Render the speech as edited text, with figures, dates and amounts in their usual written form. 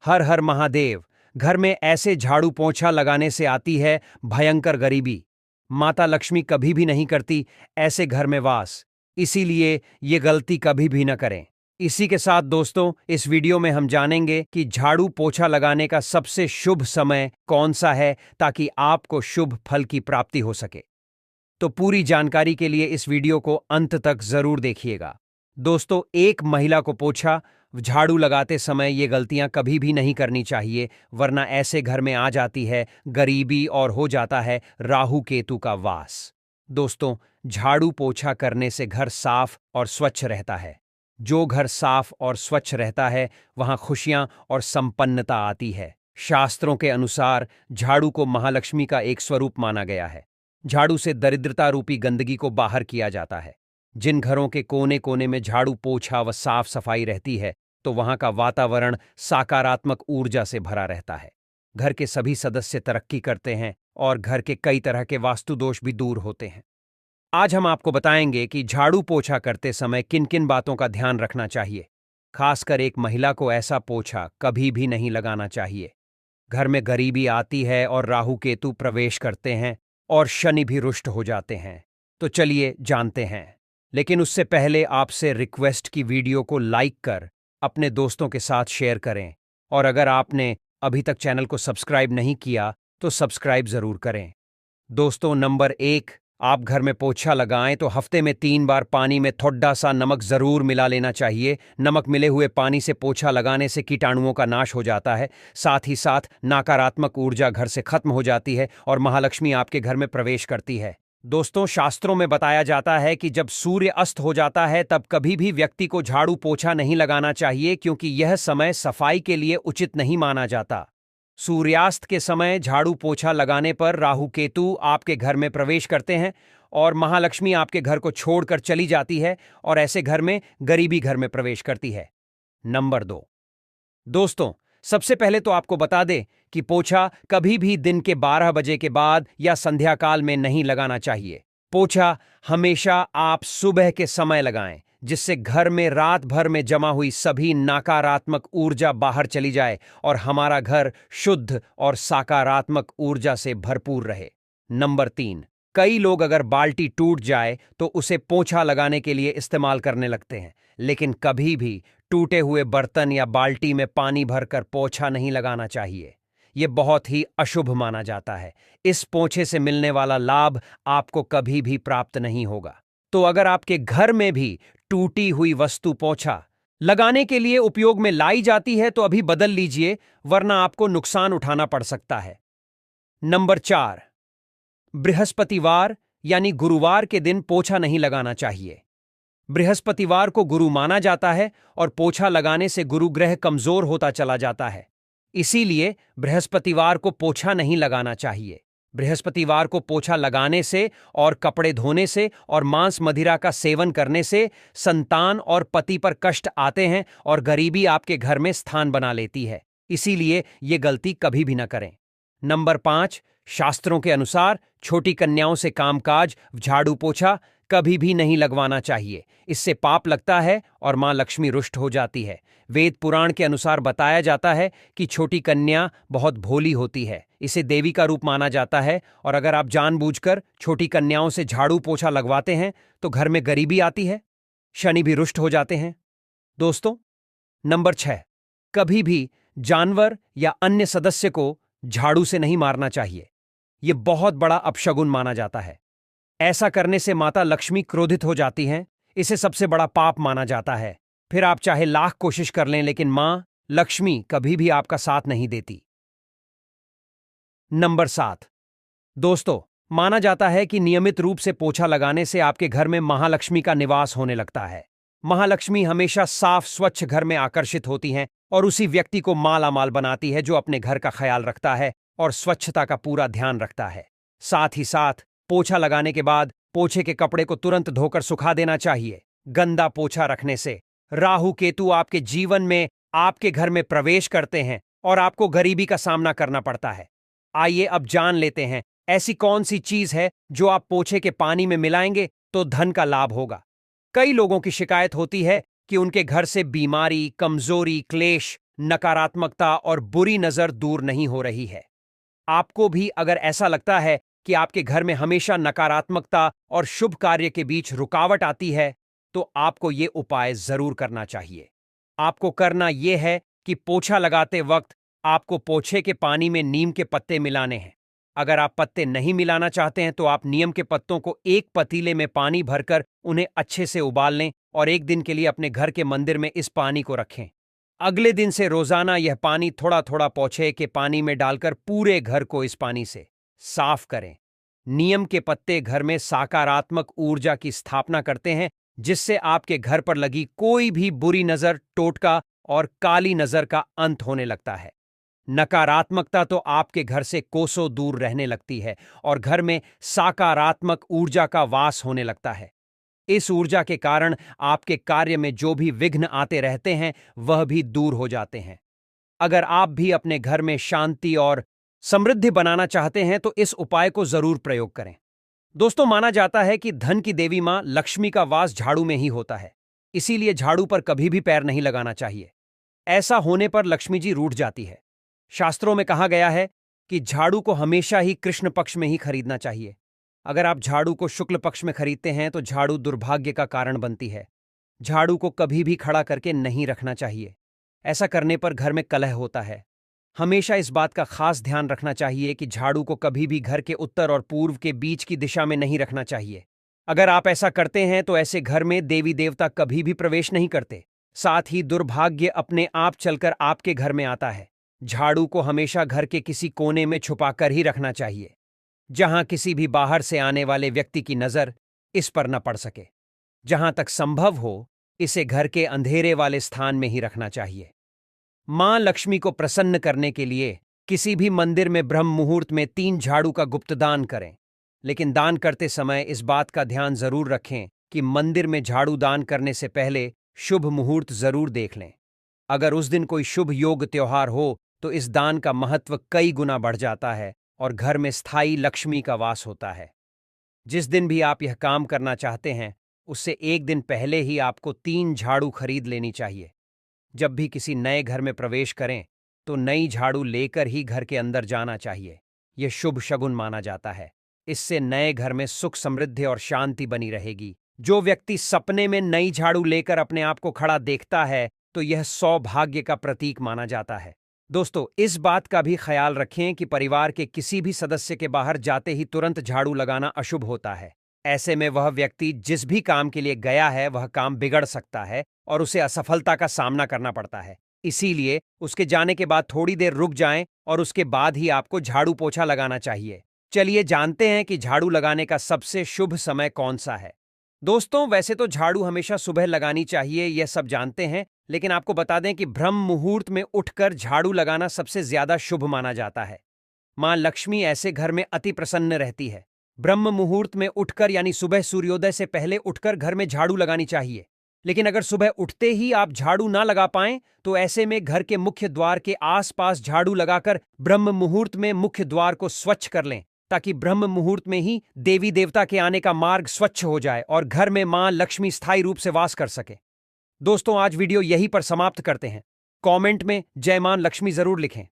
हर हर महादेव। घर में ऐसे झाड़ू पोंछा लगाने से आती है भयंकर गरीबी। माता लक्ष्मी कभी भी नहीं करती ऐसे घर में वास, इसीलिए ये गलती कभी भी न करें। इसी के साथ दोस्तों, इस वीडियो में हम जानेंगे कि झाड़ू पोछा लगाने का सबसे शुभ समय कौन सा है ताकि आपको शुभ फल की प्राप्ति हो सके। तो पूरी जानकारी के लिए इस वीडियो को अंत तक जरूर देखिएगा। दोस्तों, एक महिला को पोछा झाड़ू लगाते समय ये गलतियां कभी भी नहीं करनी चाहिए, वरना ऐसे घर में आ जाती है गरीबी और हो जाता है राहु केतु का वास। दोस्तों, झाड़ू पोछा करने से घर साफ और स्वच्छ रहता है। जो घर साफ और स्वच्छ रहता है वहां खुशियां और संपन्नता आती है। शास्त्रों के अनुसार झाड़ू को महालक्ष्मी का एक स्वरूप माना गया है। झाड़ू से दरिद्रता रूपी गंदगी को बाहर किया जाता है। जिन घरों के कोने कोने में झाड़ू पोछा व साफ सफाई रहती है तो वहां का वातावरण सकारात्मक ऊर्जा से भरा रहता है। घर के सभी सदस्य तरक्की करते हैं और घर के कई तरह के वास्तु दोष भी दूर होते हैं। आज हम आपको बताएंगे कि झाड़ू पोछा करते समय किन किन बातों का ध्यान रखना चाहिए। खासकर एक महिला को ऐसा पोछा कभी भी नहीं लगाना चाहिए। घर में गरीबी आती है और राहु केतु प्रवेश करते हैं और शनि भी रुष्ट हो जाते हैं। तो चलिए जानते हैं। लेकिन उससे पहले आपसे रिक्वेस्ट की वीडियो को लाइक कर अपने दोस्तों के साथ शेयर करें, और अगर आपने अभी तक चैनल को सब्सक्राइब नहीं किया तो सब्सक्राइब जरूर करें। दोस्तों, नंबर 1, आप घर में पोछा लगाएं तो हफ्ते में 3 बार पानी में थोड़ा सा नमक जरूर मिला लेना चाहिए। नमक मिले हुए पानी से पोछा लगाने से कीटाणुओं का नाश हो जाता है। साथ ही साथ नकारात्मक ऊर्जा घर से खत्म हो जाती है और महालक्ष्मी आपके घर में प्रवेश करती है। दोस्तों, शास्त्रों में बताया जाता है कि जब सूर्य अस्त हो जाता है तब कभी भी व्यक्ति को झाड़ू पोछा नहीं लगाना चाहिए, क्योंकि यह समय सफाई के लिए उचित नहीं माना जाता। सूर्यास्त के समय झाड़ू पोछा लगाने पर राहु केतु आपके घर में प्रवेश करते हैं और महालक्ष्मी आपके घर को छोड़कर चली जाती है और ऐसे घर में गरीबी घर में प्रवेश करती है। नंबर 2, दोस्तों, सबसे पहले तो आपको बता दें कि पोछा कभी भी दिन के 12 बजे के बाद या संध्या काल में नहीं लगाना चाहिए। पोछा हमेशा आप सुबह के समय लगाएं, जिससे घर में रात भर में जमा हुई सभी नकारात्मक ऊर्जा बाहर चली जाए और हमारा घर शुद्ध और सकारात्मक ऊर्जा से भरपूर रहे। नंबर 3, कई लोग अगर बाल्टी टूट जाए तो उसे पोछा लगाने के लिए इस्तेमाल करने लगते हैं, लेकिन कभी भी टूटे हुए बर्तन या बाल्टी में पानी भरकर पोछा नहीं लगाना चाहिए। यह बहुत ही अशुभ माना जाता है। इस पोछे से मिलने वाला लाभ आपको कभी भी प्राप्त नहीं होगा। तो अगर आपके घर में भी टूटी हुई वस्तु पोछा लगाने के लिए उपयोग में लाई जाती है तो अभी बदल लीजिए, वरना आपको नुकसान उठाना पड़ सकता है। नंबर 4, बृहस्पतिवार यानी गुरुवार के दिन पोछा नहीं लगाना चाहिए। बृहस्पतिवार को गुरु माना जाता है और पोछा लगाने से गुरु ग्रह कमजोर होता चला जाता है। इसीलिए बृहस्पतिवार को पोछा नहीं लगाना चाहिए। बृहस्पतिवार को पोछा लगाने से और कपड़े धोने से और मांस मदिरा का सेवन करने से संतान और पति पर कष्ट आते हैं और गरीबी आपके घर में स्थान बना लेती है। इसीलिए ये गलती कभी भी न करें। नंबर 5, शास्त्रों के अनुसार छोटी कन्याओं से कामकाज झाड़ू पोछा कभी भी नहीं लगवाना चाहिए। इससे पाप लगता है और मां लक्ष्मी रुष्ट हो जाती है। वेद पुराण के अनुसार बताया जाता है कि छोटी कन्या बहुत भोली होती है, इसे देवी का रूप माना जाता है, और अगर आप जानबूझकर छोटी कन्याओं से झाड़ू पोछा लगवाते हैं तो घर में गरीबी आती है, शनि भी रुष्ट हो जाते हैं। दोस्तों, नंबर 6, कभी भी जानवर या अन्य सदस्य को झाड़ू से नहीं मारना चाहिए। यह बहुत बड़ा अपशगुन माना जाता है। ऐसा करने से माता लक्ष्मी क्रोधित हो जाती हैं। इसे सबसे बड़ा पाप माना जाता है। फिर आप चाहे लाख कोशिश कर लें, लेकिन मां लक्ष्मी कभी भी आपका साथ नहीं देती। नंबर 7, दोस्तों, माना जाता है कि नियमित रूप से पोछा लगाने से आपके घर में महालक्ष्मी का निवास होने लगता है। महालक्ष्मी हमेशा साफ स्वच्छ घर में आकर्षित होती हैं और उसी व्यक्ति को मालामाल बनाती है जो अपने घर का ख्याल रखता है और स्वच्छता का पूरा ध्यान रखता है। साथ ही साथ पोछा लगाने के बाद पोछे के कपड़े को तुरंत धोकर सुखा देना चाहिए। गंदा पोछा रखने से राहु केतु आपके जीवन में आपके घर में प्रवेश करते हैं और आपको गरीबी का सामना करना पड़ता है। आइए अब जान लेते हैं ऐसी कौन सी चीज है जो आप पोछे के पानी में मिलाएंगे तो धन का लाभ होगा। कई लोगों की शिकायत होती है कि उनके घर से बीमारी, कमजोरी, क्लेश, नकारात्मकता और बुरी नजर दूर नहीं हो रही है। आपको भी अगर ऐसा लगता है कि आपके घर में हमेशा नकारात्मकता और शुभ कार्य के बीच रुकावट आती है, तो आपको ये उपाय जरूर करना चाहिए। आपको करना यह है कि पोछा लगाते वक्त आपको पोछे के पानी में नीम के पत्ते मिलाने हैं। अगर आप पत्ते नहीं मिलाना चाहते हैं तो आप नीम के पत्तों को एक पतीले में पानी भरकर उन्हें अच्छे से उबाल लें और एक दिन के लिए अपने घर के मंदिर में इस पानी को रखें। अगले दिन से रोजाना यह पानी थोड़ा थोड़ा पोछे के पानी में डालकर पूरे घर को इस पानी से साफ करें। नीम के पत्ते घर में सकारात्मक ऊर्जा की स्थापना करते हैं, जिससे आपके घर पर लगी कोई भी बुरी नजर, टोटका और काली नजर का अंत होने लगता है। नकारात्मकता तो आपके घर से कोसों दूर रहने लगती है और घर में सकारात्मक ऊर्जा का वास होने लगता है। इस ऊर्जा के कारण आपके कार्य में जो भी विघ्न आते रहते हैं वह भी दूर हो जाते हैं। अगर आप भी अपने घर में शांति और समृद्धि बनाना चाहते हैं तो इस उपाय को जरूर प्रयोग करें। दोस्तों, माना जाता है कि धन की देवी मां लक्ष्मी का वास झाड़ू में ही होता है, इसीलिए झाड़ू पर कभी भी पैर नहीं लगाना चाहिए। ऐसा होने पर लक्ष्मी जी रूठ जाती है। शास्त्रों में कहा गया है कि झाड़ू को हमेशा ही कृष्ण पक्ष में ही खरीदना चाहिए। अगर आप झाड़ू को शुक्ल पक्ष में खरीदते हैं तो झाड़ू दुर्भाग्य का कारण बनती है। झाड़ू को कभी भी खड़ा करके नहीं रखना चाहिए, ऐसा करने पर घर में कलह होता है। हमेशा इस बात का खास ध्यान रखना चाहिए कि झाड़ू को कभी भी घर के उत्तर और पूर्व के बीच की दिशा में नहीं रखना चाहिए। अगर आप ऐसा करते हैं तो ऐसे घर में देवी देवता कभी भी प्रवेश नहीं करते, साथ ही दुर्भाग्य अपने आप चलकर आपके घर में आता है। झाड़ू को हमेशा घर के किसी कोने में छुपाकर ही रखना चाहिए, जहां किसी भी बाहर से आने वाले व्यक्ति की नजर इस पर न पड़ सके। जहां तक संभव हो, इसे घर के अंधेरे वाले स्थान में ही रखना चाहिए। मां लक्ष्मी को प्रसन्न करने के लिए किसी भी मंदिर में ब्रह्म मुहूर्त में 3 झाड़ू का गुप्त दान करें, लेकिन दान करते समय इस बात का ध्यान जरूर रखें कि मंदिर में झाड़ू दान करने से पहले शुभ मुहूर्त जरूर देख लें। अगर उस दिन कोई शुभ योग त्योहार हो तो इस दान का महत्व कई गुना बढ़ जाता है और घर में स्थायी लक्ष्मी का वास होता है। जिस दिन भी आप यह काम करना चाहते हैं, उससे एक दिन पहले ही आपको 3 झाड़ू खरीद लेनी चाहिए। जब भी किसी नए घर में प्रवेश करें तो नई झाड़ू लेकर ही घर के अंदर जाना चाहिए। यह शुभ शगुन माना जाता है। इससे नए घर में सुख, समृद्धि और शांति बनी रहेगी। जो व्यक्ति सपने में नई झाड़ू लेकर अपने आप को खड़ा देखता है तो यह सौभाग्य का प्रतीक माना जाता है। दोस्तों, इस बात का भी ख्याल रखें कि परिवार के किसी भी सदस्य के बाहर जाते ही तुरंत झाड़ू लगाना अशुभ होता है। ऐसे में वह व्यक्ति जिस भी काम के लिए गया है वह काम बिगड़ सकता है और उसे असफलता का सामना करना पड़ता है। इसीलिए उसके जाने के बाद थोड़ी देर रुक जाएं और उसके बाद ही आपको झाड़ू पोछा लगाना चाहिए। चलिए जानते हैं कि झाड़ू लगाने का सबसे शुभ समय कौन सा है। दोस्तों, वैसे तो झाड़ू हमेशा सुबह लगानी चाहिए, यह सब जानते हैं, लेकिन आपको बता दें कि ब्रह्म मुहूर्त में उठकर झाड़ू लगाना सबसे ज्यादा शुभ माना जाता है। मां लक्ष्मी ऐसे घर में अति प्रसन्न रहती है। ब्रह्म मुहूर्त में उठकर यानी सुबह सूर्योदय से पहले उठकर घर में झाड़ू लगानी चाहिए। लेकिन अगर सुबह उठते ही आप झाड़ू ना लगा पाएं तो ऐसे में घर के मुख्य द्वार के आसपास झाड़ू लगाकर ब्रह्म मुहूर्त में मुख्य द्वार को स्वच्छ कर लें, ताकि ब्रह्म मुहूर्त में ही देवी देवता के आने का मार्ग स्वच्छ हो जाए और घर में मां लक्ष्मी स्थायी रूप से वास कर सके। दोस्तों, आज वीडियो यहीं पर समाप्त करते हैं। कमेंट में जय मां लक्ष्मी जरूर लिखें।